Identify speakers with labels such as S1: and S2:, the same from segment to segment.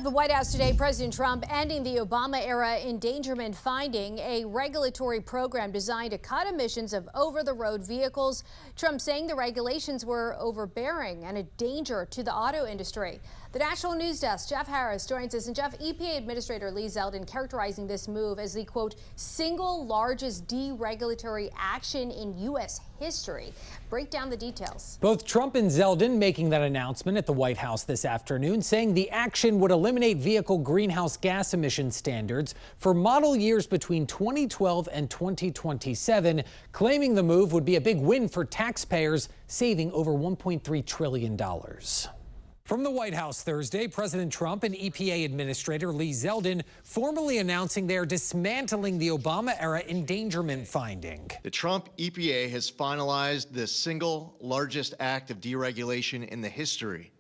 S1: The White House today, President Trump ending the Obama-era endangerment finding, a regulatory program designed to cut emissions of over-the-road vehicles. Trump saying the regulations were overbearing and a danger to the auto industry. The National News Desk, Jeff Harris, joins us. And Jeff, EPA Administrator Lee Zeldin characterizing this move as the, quote, single largest deregulatory action in U.S. history. Break down the details.
S2: Both Trump and Zeldin making that announcement at the White House this afternoon, saying the action would eliminate vehicle greenhouse gas emission standards for model years between 2012 and 2027, claiming the move would be a big win for taxpayers, saving over $1.3 trillion. From the White House Thursday, President Trump and EPA Administrator Lee Zeldin formally announcing they are dismantling the Obama-era endangerment finding.
S3: The Trump EPA has finalized the single largest act of deregulation in the history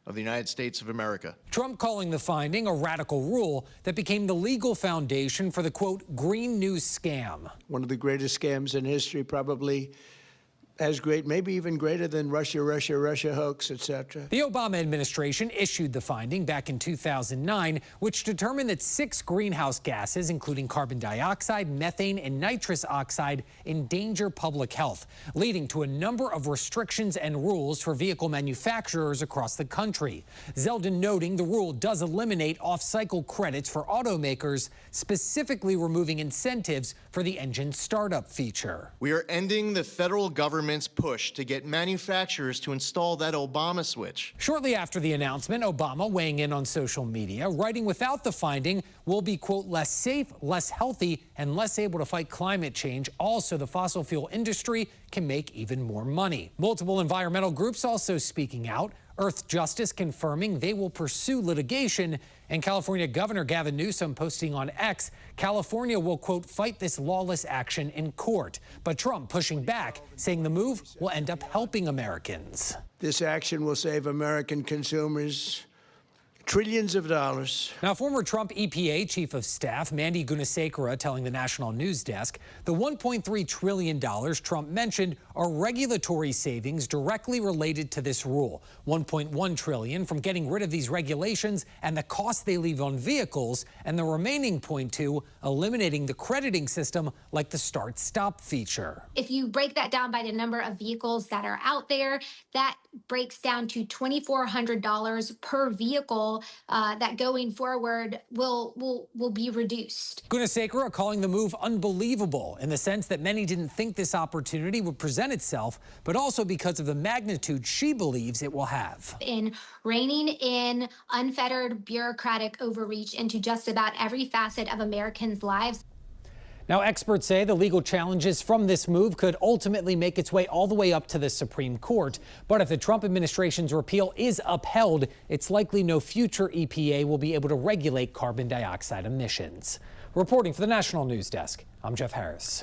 S3: of the United States of America.
S2: Trump calling the finding a radical rule that became the legal foundation for the, quote, green news scam.
S4: One of the greatest scams in history, probably as great, maybe even greater than Russia hoax, etc.
S2: The Obama administration issued the finding back in 2009, which determined that 6 greenhouse gases, including carbon dioxide, methane, and nitrous oxide, endanger public health, leading to a number of restrictions and rules for vehicle manufacturers across the country. Zeldin noting the rule does eliminate off-cycle credits for automakers, specifically removing incentives for the engine startup feature.
S3: We are ending the federal government's push to get manufacturers to install that Obama switch.
S2: Shortly after the announcement, Obama weighing in on social media, writing without the finding will be, quote, less safe, less healthy, and less able to fight climate change. Also, the fossil fuel industry can make even more money. Multiple environmental groups also speaking out. Earth Justice confirming they will pursue litigation, and California Governor Gavin Newsom posting on X, California will, quote, fight this lawless action in court. But Trump pushing back, saying the move will end up helping Americans.
S4: This action will save American consumers trillions of dollars.
S2: Now, former Trump EPA Chief of Staff Mandy Gunasekara telling the National News Desk the $1.3 trillion Trump mentioned are regulatory savings directly related to this rule. $1.1 trillion from getting rid of these regulations and the cost they leave on vehicles, and the remaining $0.2 eliminating the crediting system like the start-stop feature.
S5: If you break that down by the number of vehicles that are out there, that breaks down to $2,400 per vehicle. That going forward will be reduced.
S2: Gunasekara calling the move unbelievable in the sense that many didn't think this opportunity would present itself, but also because of the magnitude she believes it will have.
S5: In reining in unfettered bureaucratic overreach into just about every facet of Americans' lives.
S2: Now, experts say the legal challenges from this move could ultimately make its way all the way up to the Supreme Court. But if the Trump administration's repeal is upheld, it's likely no future EPA will be able to regulate carbon dioxide emissions. Reporting for the National News Desk, I'm Jeff Harris.